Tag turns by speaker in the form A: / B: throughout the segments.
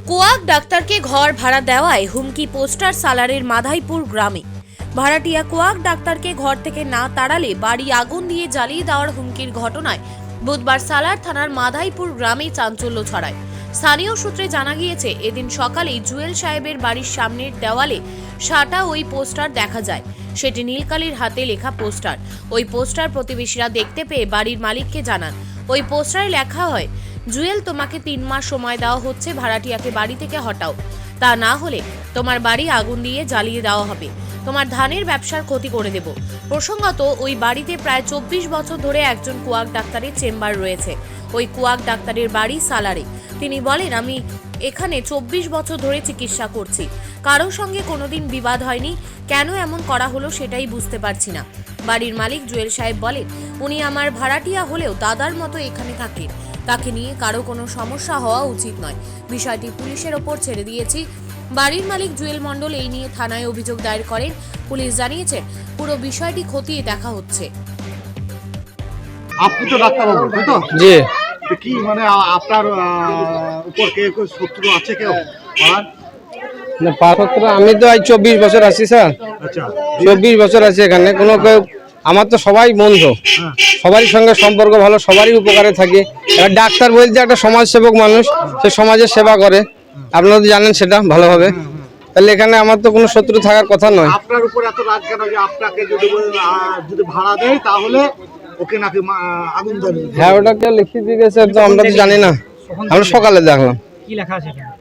A: কুয়াক ডাক্তারকে ঘর ভাড়া দেওয়ায় হুমকি পোস্টার সালারের মাধাইপুর গ্রামে। ভাড়াটিয়া কুয়াক ডাক্তারকে ঘর থেকে না তাড়ালে বাড়ি আগুন দিয়ে জ্বালিয়ে দেওয়ার হুমকির ঘটনায় বুধবার সালার থানার মাধাইপুর গ্রামে চাঞ্চল্য ছড়ায়। স্থানীয় সূত্রে জানা গিয়েছে, এদিন সকালেই জুয়েল সাহেবের বাড়ির সামনের দেওয়ালে সাটা ওই পোস্টার দেখা যায়। সেটি নীলকালির হাতে লেখা পোস্টার। ওই পোস্টার প্রতিবেশীরা দেখতে পেয়ে বাড়ির মালিককে জানান। ওই পোস্টারে লেখা হয়, জুয়েল, তোমাকে 3 মাস সময় দেওয়া হচ্ছে, ভাড়াটিয়াকে বাড়ি থেকে হটাও, তা না হলে তোমার বাড়ি আগুন দিয়ে জ্বালিয়ে দেওয়া হবে, তোমার ধানের ব্যবসার ক্ষতি করে দেব। প্রসঙ্গত, ওই বাড়িতে প্রায় 24 বছর ধরে একজন কুয়াক ডাক্তারের চেম্বার রয়েছে। ওই কুয়াক ডাক্তারের বাড়ি সালারে। তিনি বলেন, আমি এখানে 24 বছর ধরে চিকিৎসা করছি, কারোর সঙ্গে কোনোদিন বিবাদ হয়নি, কেন এমন করা হলো সেটাই বুঝতে পারছি না। বাড়ির মালিক জুয়েল সাহেব বলেন, উনি আমার ভাড়াটিয়া হলেও দাদার মতো এখানে থাকেন, তাকে নিয়ে কারো কোনো সমস্যা হওয়া উচিত নয়। বিষয়টি পুলিশের ওপর ছেড়ে দিয়েছি। বাড়ির মালিক জুয়েল মণ্ডল এই নিয়ে থানায় অভিযোগ দায়ের করেন। পুলিশ জানিয়েছে, পুরো বিষয়টি খতিয়ে দেখা হচ্ছে।
B: আপনি তো ডাক্তারবাবু, তাই তো?
C: জি।
B: তো কি মানে আপনার উপর কেউ শত্রু আছে কেউ?
C: না, পাঠক আমি তো আজ 24 বছর আছি স্যার।
B: আচ্ছা,
C: 24 বছর আছি এখানে। কোনো কেউ, আমার তো সবাই বন্ধু, সবারই সঙ্গে সম্পর্ক ভালো, সবারই উপকারে থাকি। এবার ডাক্তার বলতে একটা সমাজসেবক মানুষ, সে সমাজের সেবা করে, আপনারা তো জানেন সেটা ভালোভাবে। তাহলে এখানে আমার তো কোনো শত্রু থাকার কথা নয়।
B: আপনার উপর এত রাগ কেন যে আপনাকে যদি ভাড়া দেয় তাহলে ওকে নাকি আগুন জ্বালিয়ে?
C: হ্যাঁ, ওটাকে লিখে দিয়ে গেছে, তো আমরা তো জানি না, আমরা সকালে দেখলাম।
D: কি লেখা আছে এখানে?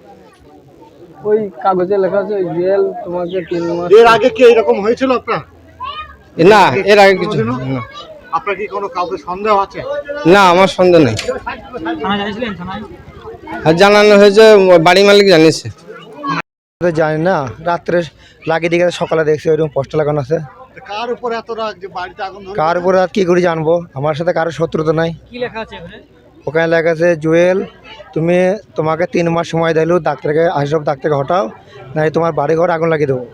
C: ওই কাগজে লেখা আছে, জুয়েল, তোমাকে 3 মাস।
B: এর আগে কি এরকম হয়েছিল আপনার?
C: না, এর আগে কিছু না।
B: আপনার কি কোনো কাউকে সন্দেহ আছে?
C: না, আমার সন্দেহ নেই।
D: থানায় জানিয়েছিলেন? থানায়
C: আর জানানো হয়েছে, বাড়ি মালিক জানিয়েছে।
E: জানি না, রাত্রে লাগিয়ে দিয়ে সকালে দেখছি ওইরকম পোস্টার লাগানো আছে।
B: কার উপর এত রাগ যে বাড়িতে আগুন ধরে?
E: কার উপর রাত কি করে জানবো, আমার সাথে কারো শত্রুতা নাই।
D: কি লেখা আছে এখানে?
E: ওখানে লেখা আছে, জুয়েল, তোমাকে 3 মাস সময় দিল, ডাক্তারকে আসব, ডাক্তারকে হটাও, নাই তোমার বাড়ি ঘর আগুন লাগিয়ে দেবো,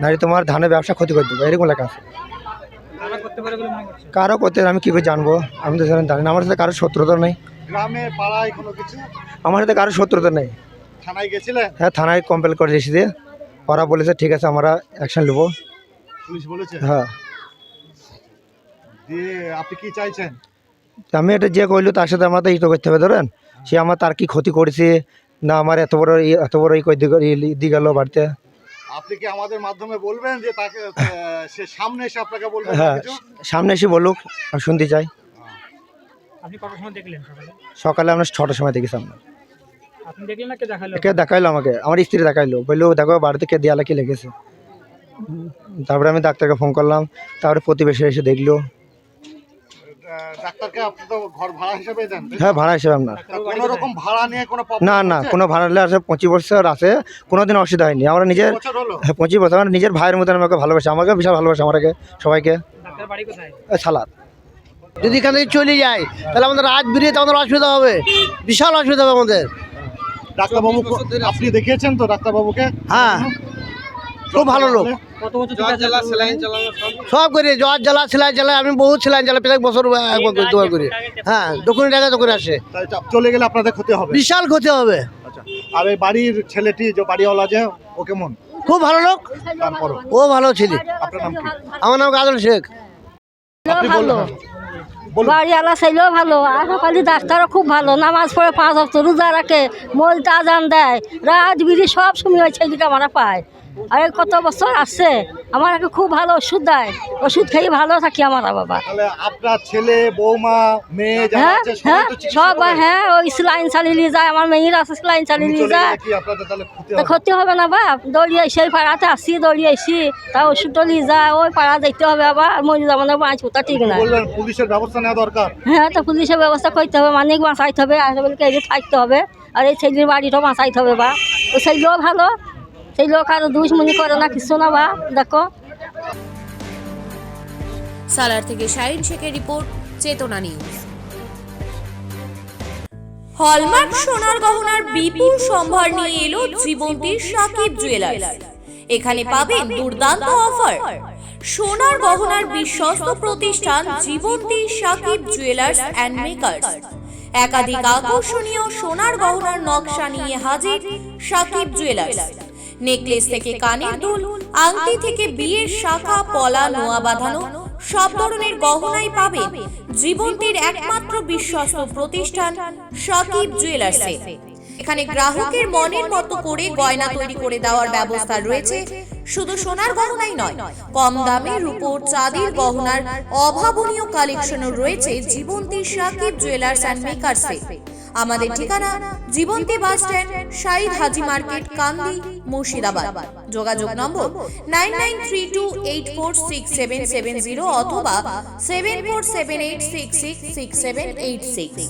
E: নাই তোমার ধানের ব্যবসা ক্ষতি করে দেবো, এরকম লেখা আছে।
D: কারা করতে পারে বলে মনে করছেন?
E: কারো করতে আমি কী করে জানবো, আমি তো জানি না, আমার সাথে কারো শত্রুতা নেই।
B: গ্রামে পাড়ায় কোনো কিছু?
E: আমার সাথে কারো শত্রুতা নেই।
B: থানায় গেছিলেন?
E: হ্যাঁ, থানায় কমপ্লেন করে এসে দিয়ে ওরা বলেছে ঠিক আছে, আমরা অ্যাকশন নেবো।
B: পুলিশ বলেছে?
E: হ্যাঁ।
B: দিয়ে আপনি কি চাইছেন?
E: আমি এটা যে কইলো তার সাথে আমরা তো ইটো করতে হবে, ধরেন সে আমার তার কি ক্ষতি করেছে না, আমার এত বড় দিয়ে গেল বাড়িতে।
B: আপনি কি আমাদের মাধ্যমে বলবেন যে তাকে সে সামনে এসে আপনাকে বলবেন?
E: হ্যাঁ, সামনে এসে বলুক, আমি শুনতে চাই।
D: আপনি কত সময় দেখলেন সকালে?
E: সকালে আমরা 6টার সময় দেখি সামনে।
D: আপনি দেখলেন না কে দেখালো?
E: কে দেখাইলো আমাকে? আমার স্ত্রী দেখাইলো, বললো দেখো বাড়িতে কে দেয়ালে কি লেগেছে। তারপরে আমি ডাক্তারকে ফোন করলাম, তারপরে প্রতিবেশী এসে দেখলো।
B: ডাক্তারকে আপনি তো ঘর ভাড়া হিসেবে দেন?
E: হ্যাঁ, ভাড়া হিসেবে আপনার।
B: কোনো রকম ভাড়া নিয়ে কোনো
E: না না, কোনো ভাড়া নিলে আছে, 25 বছর আছে, কোনোদিন অসুবিধা হয়নি। আমরা নিজের, হ্যাঁ 25 বছর, আমার নিজের ভাইয়ের মতন আমাকে ভালোবাসে, আমাকে বিশাল ভালোবাসে, আমাকে সবাইকে।
D: ডাক্তার বাড়ি কোথায়?
E: সালাদ।
F: যদি এখান থেকে চলে যায় তাহলে আমাদের রাত বেরিয়ে তো আমাদের অসুবিধা হবে, বিশাল অসুবিধা হবে আমাদের।
B: ডাক্তারবাবু আপনি দেখিয়েছেন তো ডাক্তারবাবুকে?
F: হ্যাঁ, খুব ভালো লোক,
D: কত বছর চিকিৎসা
F: সব করে জ্বর জ্বালা, সেলাই জ্বালায়, আমি বহুত সেলাই জ্বালা প্রত্যেক বছর একবার দোয়া করি। হ্যাঁ, দোকানে টাকা দোকানে আসে,
B: তাই চলে গেলে আপনাদের ক্ষতি হবে?
F: বিশাল ক্ষতি হবে।
B: আচ্ছা, আর এই বাড়ির ছেলেটি যে বাড়িওয়ালা যে, ও কেমন?
F: খুব ভালো লোক,
B: তারপরও
F: ও ভালো ছেলে।
B: আপনার নাম কি?
F: আমার নাম কাজল শেখ।
B: আপনি বলুন।
G: বাড়িওয়ালা ছেলেও ভালো, আশাপালি ডাক্তারও খুব ভালো, নামাজ পড়ে 5 ওয়াক্ত রোজা রাখে, মসজিদে আজান দেয়, রাত বিড়ি সব সময় ওই ছেলেকে আমরা পাই। আর কত বছর আসছে, আমার খুব ভালো ওষুধ দেয়, ওষুধ খেয়ে ভালো থাকি আমরা বাবা।
B: তাহলে আপনার ছেলে, বৌমা, মেয়ে যারা
G: হ্যাঁ
B: আছে সবাই
G: হ্যাঁ,
B: তো চিকিৎসা
G: সব
B: করে?
G: হ্যাঁ, ওই স্যালাইন চালিয়ে নিয়ে যায়, আমার মেয়ের আছে স্যালাইন চালিয়ে
B: উনি
G: নিয়ে
B: চলে
G: যায়।
B: গেলে কি আপনাদের তাহলে ক্ষতি
G: তা
B: হবে?
G: ক্ষতি হবে না বাপ, দৌড়িয়ে সেই পাড়াতে আসি, দৌড়িয়ে আসি, তা ওষুধটা নিয়ে যায়, ওই পাড়া দেখতে হবে আবার, মরে যাবো না, বাঁচবো, তা ঠিক না।
B: বললেন পুলিশের ব্যবস্থা নেওয়া দরকার।
G: হ্যাঁ, তো পুলিশের ব্যবস্থা করতে হবে, মানে বাঁচাইতে হবে, আশাপালিকে এই যে থাকতে হবে, আর এই ছেলের বাড়িটাও বাঁচাইতে হবে বা। ও সেই লোক ভালো, সেই লোক আরো দুশ্মনি করে না, কিছু না বা। দেখো,
A: সালার থেকে শাহিন শেখের রিপোর্ট, চেতনা নিউজ। হলমার্ক সোনার গহনার বিপুল সম্ভার নিয়ে এলো জীবন্তীর সাকিব জুয়েলার্স। এখানে পাবেন দুর্দান্ত অফার। সোনার গহনার বিশ্বস্ত প্রতিষ্ঠান জীবন্তী সাকিব জুয়েলার্স অ্যান্ড মেকার্স। একাধিক আকর্ষণীয় সোনার গহনার নকশা নিয়ে হাজির সাকিব জুয়েলার্স। নেকলেস থেকে কানের দুল, আংটি থেকে বিয়ের শাখা পলা নোয়া বাঁধানো সব ধরনের গহনাই পাবেন জীবন্তীর একমাত্র বিশ্বস্ত প্রতিষ্ঠান সাকিব জুয়েলার্সে। এখানে গ্রাহকের মনের মতো করে গয়না তৈরি করে দেওয়ার ব্যবস্থা রয়েছে। শুধু সোনার গহনাই নয়, কম দামে রূপোর চাঁদির গহনার অভাবনীয় কালেকশনও রয়েছে জীবন্তী সাকিব জুয়েলার্স অ্যান্ড মেকার্সে। আমাদের ঠিকানা জীবন্তী বাস স্ট্যান্ড, শাহিদ হাজি মার্কেট, কান্দি, মুর্শিদাবাদ। যোগাযোগ নম্বর 9932846770 অথবা 7478666786।